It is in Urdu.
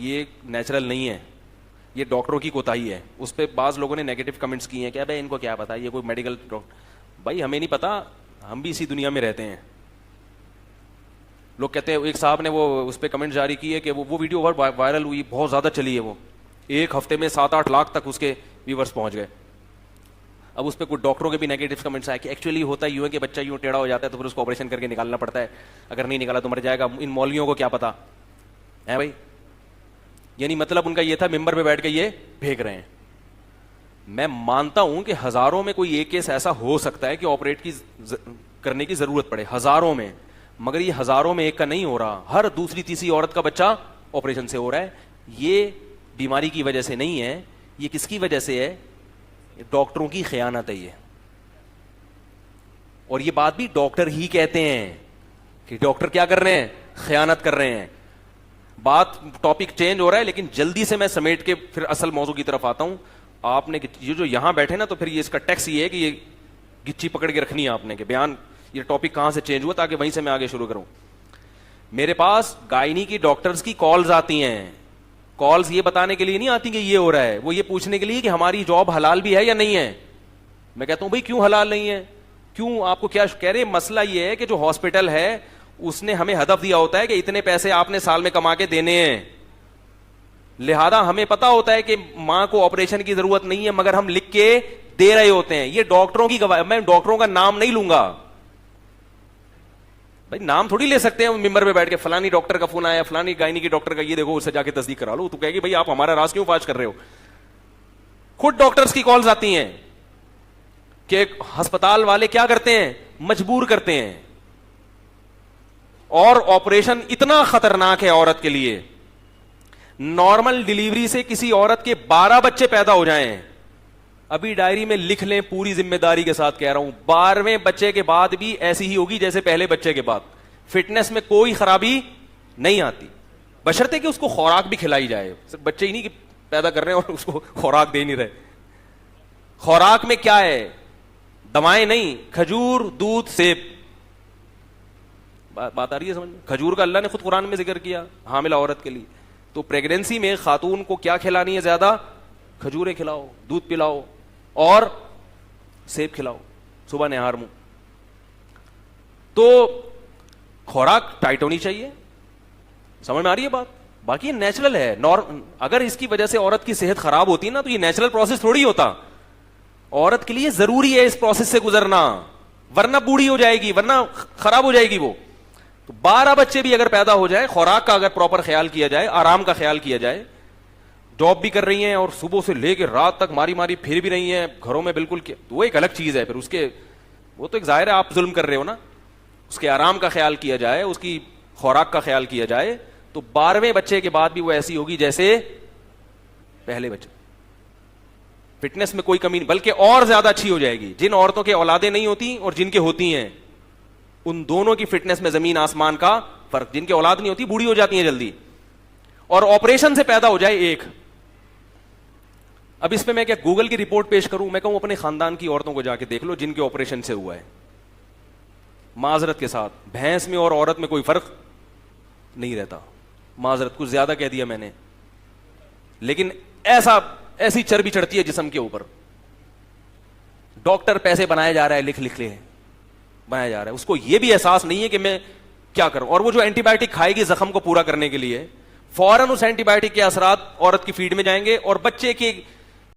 یہ نیچرل نہیں ہے, یہ ڈاکٹروں کی کوتاہی ہے. اس پہ بعض لوگوں نے نیگیٹو کمنٹس کیے ہیں کہ بھائی ان کو کیا پتا, یہ کوئی میڈیکل بھائی ہمیں نہیں پتا, ہم بھی اسی دنیا میں رہتے ہیں. لوگ کہتے ہیں, ایک صاحب نے وہ اس پہ کمنٹ جاری کی ہے کہ وہ ویڈیو وائرل ہوئی, بہت زیادہ چلی ہے, وہ ایک ہفتے میں 7-8 لاکھ تک اس کے ویورز پہنچ گئے. اب اس پہ کچھ ڈاکٹروں کے بھی نیگیٹو کمنٹس آئے کہ ایکچولی ہوتا یوں ہے کہ بچہ یوں ٹیڑھا ہو جاتا ہے تو پھر اس کو آپریشن کر کے نکالنا پڑتا ہے, اگر نہیں نکالا تو مر جائے گا. ان مولویوں کو کیا پتا ہے بھائی. یعنی مطلب ان کا یہ تھا ممبر پہ بیٹھ کے یہ پھینک رہے ہیں. میں مانتا ہوں کہ ہزاروں میں کوئی ایک کیس ایسا ہو سکتا ہے کہ آپریٹ کرنے کی ضرورت پڑے, ہزاروں میں, مگر یہ ہزاروں میں ایک کا نہیں ہو رہا. ہر دوسری تیسری عورت کا بچہ آپریشن سے ہو رہا ہے. یہ بیماری کی وجہ سے نہیں ہے, یہ کس کی وجہ سے ہے؟ ڈاکٹروں کی خیانت ہے یہ. اور یہ بات بھی ڈاکٹر ہی کہتے ہیں کہ ڈاکٹر کیا کر رہے ہیں, خیانت کر رہے ہیں. بات ٹاپک چینج ہو رہا ہے لیکن جلدی سے میں سمیٹ کے پھر اصل موضوع کی طرف آتا ہوں. آپ نے یہ جو یہاں بیٹھے نا, تو پھر یہ اس کا ٹیکس یہ ہے کہ یہ گچی پکڑ کے رکھنی ہے آپ نے کہ بیان یہ ٹاپک کہاں سے چینج ہوا, تاکہ وہیں سے میں آگے شروع کروں. میرے پاس گائنی کی ڈاکٹرز کی کالز آتی ہیں. کالز یہ بتانے کے لیے نہیں آتی کہ یہ ہو رہا ہے, وہ یہ پوچھنے کے لیے کہ ہماری جاب حلال بھی ہے یا نہیں ہے. میں کہتا ہوں بھائی کیوں حلال نہیں ہے, کیوں, آپ کو کیا کہہ رہے. مسئلہ یہ ہے کہ جو ہاسپٹل ہے اس نے ہمیں ہدف دیا ہوتا ہے کہ اتنے پیسے آپ نے سال میں کما کے دینے ہیں, لہذا ہمیں پتا ہوتا ہے کہ ماں کو آپریشن کی ضرورت نہیں ہے, مگر ہم لکھ کے دے رہے ہوتے ہیں. یہ ڈاکٹروں کی گواہی. میں ڈاکٹروں کا نام نہیں لوں گا بھائی, نام تھوڑی لے سکتے ہیں ممبر پہ بیٹھ کے فلانی ڈاکٹر کا فون آیا, فلانی گائنی کی ڈاکٹر کا, یہ دیکھو اس سے جا کے تصدیق کرا لو. تو کہے گی بھائی آپ ہمارا راز کیوں فاش کر رہے ہو. خود ڈاکٹرز کی کالز آتی ہیں کہ ہسپتال والے کیا کرتے ہیں, مجبور کرتے ہیں. اور آپریشن اتنا خطرناک ہے عورت کے لیے, نارمل ڈیلیوری سے کسی عورت کے 12 بچے پیدا ہو جائیں, ابھی ڈائری میں لکھ لیں, پوری ذمہ داری کے ساتھ کہہ رہا ہوں, 12ویں بچے کے بعد بھی ایسی ہی ہوگی جیسے پہلے بچے کے بعد. فٹنس میں کوئی خرابی نہیں آتی, بشرطے کہ اس کو خوراک بھی کھلائی جائے. صرف بچے ہی نہیں کہ پیدا کر رہے ہیں اور اس کو خوراک دے نہیں رہے. خوراک میں کیا ہے, دوائیں نہیں, کھجور, دودھ, سیب. بات آ رہی ہے سمجھ میں. کھجور کا اللہ نے خود قرآن میں ذکر کیا حاملہ عورت کے لیے. تو پریگنینسی میں خاتون کو کیا کھلانی ہے زیادہ, کھجوریں کھلاؤ, دودھ پلاؤ اور سیب کھلاؤ صبح نہار منہ. تو خوراک ٹائٹ ہونی چاہیے. سمجھ میں آ رہی ہے بات. باقی نیچرل ہے. اگر اس کی وجہ سے عورت کی صحت خراب ہوتی ہے نا, تو یہ نیچرل پروسیس تھوڑی ہوتا. عورت کے لیے ضروری ہے اس پروسیس سے گزرنا, ورنہ بوڑھی ہو جائے گی, ورنہ خراب ہو جائے گی وہ. تو 12 بچے بھی اگر پیدا ہو جائے, خوراک کا اگر پراپر خیال کیا جائے, آرام کا خیال کیا جائے, جاب بھی کر رہی ہیں اور صبح سے لے کے رات تک ماری پھر بھی رہی ہیں گھروں میں بالکل, تو وہ ایک الگ چیز ہے. پھر اس کے وہ تو ایک ظاہر ہے آپ ظلم کر رہے ہو نا. اس کے آرام کا خیال کیا جائے, اس کی خوراک کا خیال کیا جائے, تو 12ویں بچے کے بعد بھی وہ ایسی ہوگی جیسے پہلے بچے. فٹنس میں کوئی کمی نہیں, بلکہ اور زیادہ اچھی ہو جائے گی. جن عورتوں کے اولادیں نہیں ہوتی اور جن کے ہوتی ہیں, ان دونوں کی فٹنس میں زمین آسمان کا فرق. جن کے اولاد نہیں ہوتی بوڑھی ہو جاتی ہیں جلدی, اور آپریشن سے پیدا ہو جائے ایک. اب اس پہ میں کیا گوگل کی رپورٹ پیش کروں, میں کہوں اپنے خاندان کی عورتوں کو جا کے دیکھ لو جن کے آپریشن سے ہوا ہے. معذرت کے ساتھ, بھینس میں اور عورت میں کوئی فرق نہیں رہتا. معذرت, کچھ زیادہ کہہ دیا میں نے, لیکن ایسی چربی چڑھتی ہے جسم کے اوپر. ڈاکٹر پیسے بنایا جا رہا ہے, لکھ لے بنایا جا رہا ہے. اس کو یہ بھی احساس نہیں ہے کہ میں کیا کروں. اور وہ جو اینٹی بایوٹک کھائے گی زخم کو پورا کرنے کے لیے, فوراً اس اینٹی بایوٹک کے اثرات عورت کی فیڈ میں جائیں گے, اور بچے کی